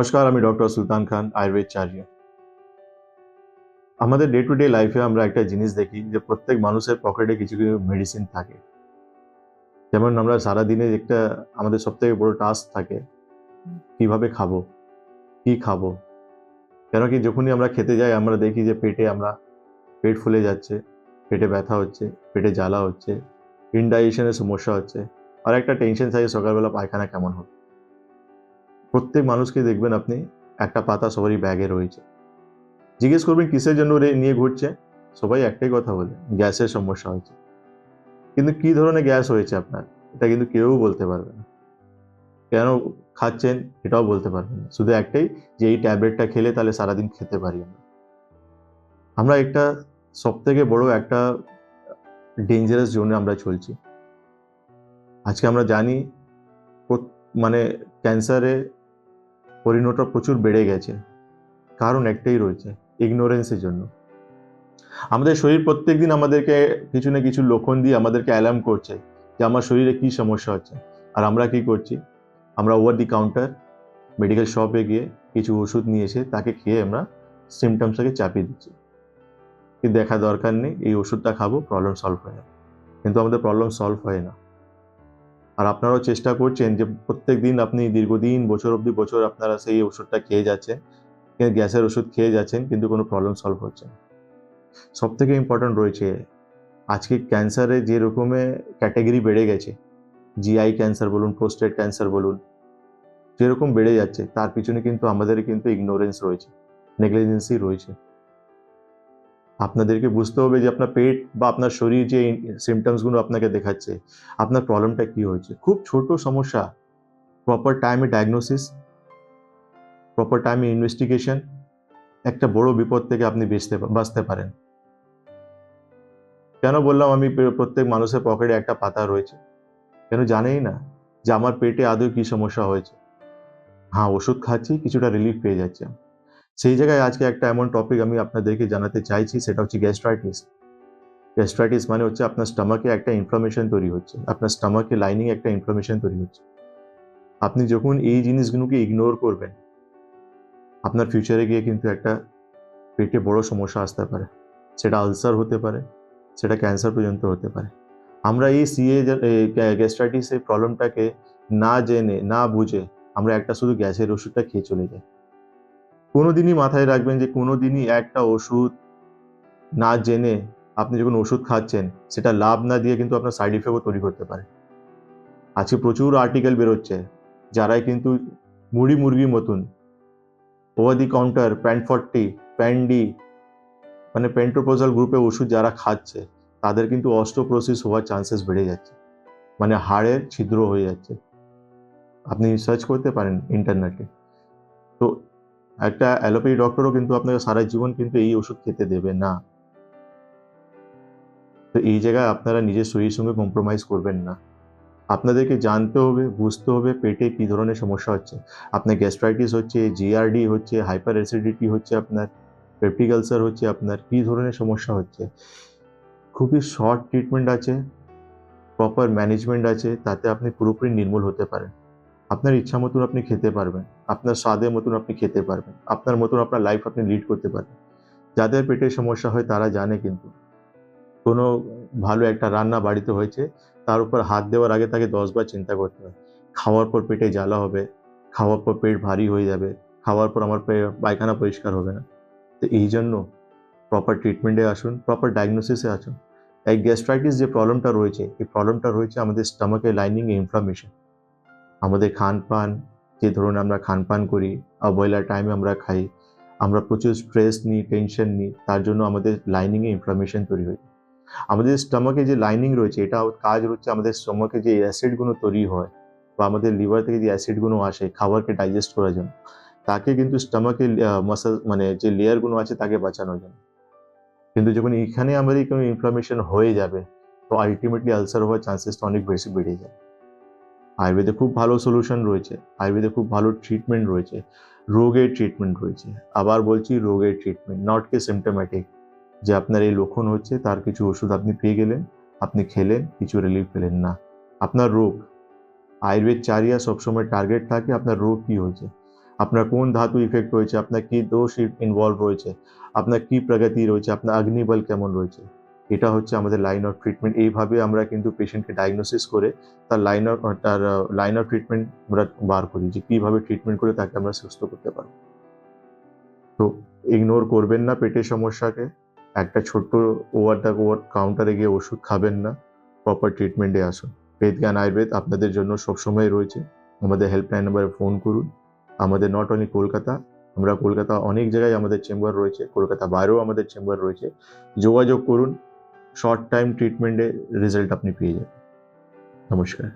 নমস্কার, আমি ডক্টর সুলতান খান, আয়ুর্বেদচার্য। আমাদের ডে টু ডে লাইফে আমরা একটা জিনিস দেখি যে প্রত্যেক মানুষের পকেটে কিছু কিছু মেডিসিন থাকে। যেমন আমরা সারাদিনে একটা আমাদের সবথেকে বড় টাস্ক থাকে, কিভাবে খাবো, কি খাবো। কেন কি যখনই আমরা খেতে যাই আমরা দেখি যে পেট ফুলে যাচ্ছে, পেটে ব্যথা হচ্ছে, পেটে জ্বালা হচ্ছে, ইনডাইজেশনের সমস্যা হচ্ছে, আর একটা টেনশন থাকে সকালবেলা পায়খানা কেমন হবে। প্রত্যেক মানুষকে দেখবেন আপনি একটা পাতা সবারই ব্যাগে রয়েছে। জিজ্ঞেস করবেন কিসের জন্য নিয়ে ঘুরছে, সবাই একটাই কথা বলে, গ্যাসের সমস্যা হয়েছে। কিন্তু কি ধরনের গ্যাস হয়েছে আপনার, এটা কিন্তু কেউ বলতে পারবে না। কেন খাচ্ছেন এটাও বলতে পারবেন না, শুধু একটাই যে এই ট্যাবলেটটা খেলে তাহলে সারাদিন খেতে পারি আমরা। আমরা একটা সব থেকে বড় একটা ডেঞ্জারাস জোনে আমরা চলছি। আজকে আমরা জানি মানে ক্যান্সারে পরিণতটা প্রচুর বেড়ে গেছে। কারণ একটাই রয়েছে, ইগনোরেন্সের জন্য। আমাদের শরীর প্রত্যেকদিন আমাদেরকে কিছু না কিছু লক্ষণ দিয়ে আমাদেরকে অ্যালার্ম করছে যে আমার শরীরে কি সমস্যা হচ্ছে। আর আমরা কি করছি, আমরা ওভার দি কাউন্টার মেডিকেল শপে গিয়ে কিছু ওষুধ নিয়ে এসে তাকে খেয়ে আমরা সিমটমসটাকে চাপিয়ে দিচ্ছি। কিন্তু দেখা দরকার নেই, এই ওষুধটা খাবো প্রবলেম সলভ হয়ে যাবে। কিন্তু আমাদের প্রবলেম সলভ হয় না। আর আপনারাও চেষ্টা করছেন যে প্রত্যেক দিন আপনি দীর্ঘদিন বছর অবধি বছর আপনারা সেই ওষুধটা খেয়ে যাচ্ছেন, গ্যাসের ওষুধ খেয়ে যাচ্ছেন, কিন্তু কোনো প্রবলেম সলভ হচ্ছে না। সব থেকে ইম্পর্টেন্ট রয়েছে, আজকে ক্যান্সারে যে রকমের ক্যাটাগরি বেড়ে গেছে, জিআই ক্যান্সার বলুন, প্রোস্টেট ক্যান্সার বলুন, যেরকম বেড়ে যাচ্ছে তার পিছনে কিন্তু আমাদের কিন্তু ইগনোরেন্স রয়েছে, নেগলিজেন্সি রয়েছে। আপনাদেরকে বুঝতে হবে যে আপনার পেট বা আপনার শরীর যে সিমটমসগুলো আপনাকে দেখাচ্ছে, আপনার প্রবলেমটা কি হয়েছে। খুব ছোট সমস্যা, প্রপার টাইমে ডায়াগনোসিস, প্রপার টাইমে ইনভেস্টিগেশন, একটা বড় বিপদ থেকে আপনি বাঁচতে পারেন। কেন বললাম আমি প্রত্যেক মানুষের পকেটে একটা পাতা রয়েছে? কেন জানেই না যে আমার পেটে আদৌ কি সমস্যা হয়েছে। হ্যাঁ, ওষুধ খাচ্ছি, কিছুটা রিলিফ পেয়ে যাচ্ছে। সেই জায়গায় আজকে একটা এমন টপিক আমি আপনাদেরকে জানাতে চাইছি, সেটা হচ্ছে গ্যাস্ট্রাইটিস। গ্যাস্ট্রাইটিস মানে হচ্ছে আপনার স্টমাকে একটা ইনফ্লামেশন তৈরি হচ্ছে, আপনার স্টমাকে লাইনিং একটা ইনফ্লামেশন তৈরি হচ্ছে। আপনি যখন এই জিনিসগুলোকে ইগনোর করবেন, আপনার ফিউচারে গিয়ে কিন্তু একটা পেটে বড় সমস্যা আসতে পারে। সেটা আলসার হতে পারে, সেটা ক্যান্সার পর্যন্ত হতে পারে। আমরা এই গ্যাস্ট্রাইটিস এই প্রবলেমটাকে না জেনে না বুঝে আমরা একটা শুধু গ্যাসের ওষুধটা খেয়ে চলে যাই। কোনোদিনই মাথায় রাখবেন যে কোনোদিনই একটা ওষুধ না জেনে আপনি যখন ওষুধ খাচ্ছেন, সেটা লাভ না দিয়ে কিন্তু আপনার সাইড ইফেক্টও তৈরি করতে পারে। আজকে প্রচুর আর্টিকেল বেরোচ্ছে, যারাই কিন্তু মুরগির মতন over the counter pan 40 pan-D মানে পেন্টোপ্রোজাল গ্রুপে ওষুধ যারা খাচ্ছে, তাদের কিন্তু অস্টিওপোরোসিস হওয়ার চান্সেস বেড়ে যাচ্ছে, মানে হাড়ের ছিদ্র হয়ে যাচ্ছে। আপনি সার্চ করতে পারেন ইন্টারনেটে। তো একটা অ্যালোপ্যাথি ডক্টরও কিন্তু আপনাকে সারা জীবন কিন্তু এই ওষুধ খেতে দেবে না। তো এই জায়গায় আপনারা নিজের শরীরের সঙ্গে কম্প্রোমাইজ করবেন না। আপনাদেরকে জানতে হবে, বুঝতে হবে পেটে কি ধরনের সমস্যা হচ্ছে। আপনার গ্যাস্ট্রাইটিস হচ্ছে, জিআরডি হচ্ছে, হাইপার অ্যাসিডিটি হচ্ছে, আপনার পেপটিক আলসার হচ্ছে, আপনার কি ধরনের সমস্যা হচ্ছে। খুবই শর্ট ট্রিটমেন্ট আছে, প্রপার ম্যানেজমেন্ট আছে, তাতে আপনি পুরোপুরি নির্মূল হতে পারেন। আপনার ইচ্ছা মতন আপনি খেতে পারবেন, আপনার স্বাদের মতন আপনি খেতে পারবেন, আপনার মতন আপনার লাইফ আপনি লিড করতে পারবেন। যাদের পেটের সমস্যা হয় তারা জানে কিন্তু কোনো ভালো একটা রান্না বাড়িতে হয়েছে, তার উপর হাত দেওয়ার আগে তাকে 10 বার চিন্তা করতে হয়। খাওয়ার পর পেটে জ্বালা হবে, খাওয়ার পর পেট ভারী হয়ে যাবে, খাওয়ার পর আমার পায়খানা পরিষ্কার হবে না। তো এই জন্য প্রপার ট্রিটমেন্টে আসুন, প্রপার ডায়াগনোসিসে আসুন। এই গ্যাস্ট্রাইটিস যে প্রবলেমটা রয়েছে, এই প্রবলেমটা রয়েছে আমাদের স্টমাকের লাইনিংয়ে ইনফ্লামেশন। আমাদের খানপান, যে ধরুন আমরা খানপান করি, অবহেলার টাইমে আমরা খাই, আমরা প্রচুর স্ট্রেস নিই, টেনশন নিই, তার জন্য আমাদের লাইনিংয়ে ইনফ্লামেশন তৈরি হয়। আমাদের স্টমাকে যে লাইনিং রয়েছে, এটা কাজ হচ্ছে আমাদের স্টমাকে যে অ্যাসিডগুলো তৈরি হয় বা আমাদের লিভার থেকে যে অ্যাসিডগুলো আসে খাবারকে ডাইজেস্ট করার জন্য, তাকে কিন্তু স্টমাকে মাসল মানে যে লেয়ারগুলো আছে তাকে বাঁচানোর জন্য। কিন্তু যখন এখানে আমাদের কোনো ইনফ্লামেশন হয়ে যাবে, তো আলটিমেটলি আলসার হওয়ার চান্সেসটা অনেক বেশি বেড়ে যায়। আয়ুর্বেদে খুব ভালো সলিউশন রয়েছে, আয়ুর্বেদে খুব ভালো ট্রিটমেন্ট রয়েছে, রোগের ট্রিটমেন্ট রয়েছে। আবার বলছি, রোগের ট্রিটমেন্ট, নট কে সিমটোম্যাটিক, যে আপনার এই লক্ষণ হচ্ছে তার কিছু ওষুধ আপনি পেয়ে গেলেন, আপনি খেলেন, কিছু রিলিফ পেলেন না। আপনার রোগ, আয়ুর্বেদ চারিয়া সবসময় টার্গেট থাকে আপনার রোগ কি হয়েছে। আপনার কোন ধাতু ইফেক্ট হয়েছে, আপনার কি দোষ ইনভলভ রয়েছে, আপনার কি প্রগতি রয়েছে, আপনার অগ্নিবল কেমন রয়েছে, এটা হচ্ছে আমাদের লাইন অফ ট্রিটমেন্ট। এইভাবে আমরা কিন্তু পেশেন্টকে ডায়াগনোসিস করে তার লাইন অফ ট্রিটমেন্ট আমরা বার করি, যে কিভাবে ট্রিটমেন্ট করে তাকে আমরা সুস্থ করতে পারবো। তো ইগনোর করবেন না পেটের সমস্যাকে, একটা ছোট্ট ওভার দ্য কাউন্টারে গিয়ে ওষুধ খাবেন না, প্রপার ট্রিটমেন্টে আসুন। বেদজ্ঞান আয়ুর্বেদ আপনাদের জন্য সবসময় রয়েছে। আমাদের হেল্পলাইন নাম্বারে ফোন করুন। আমাদের নট অনলি কলকাতা, আমরা কলকাতা অনেক জায়গায় আমাদের চেম্বার রয়েছে, কলকাতা বাইরেও আমাদের চেম্বার রয়েছে। যোগাযোগ করুন, শর্ট টাইম ট্রিটমেন্টে রেজাল্ট আপনি পেয়ে যাবেন। নমস্কার।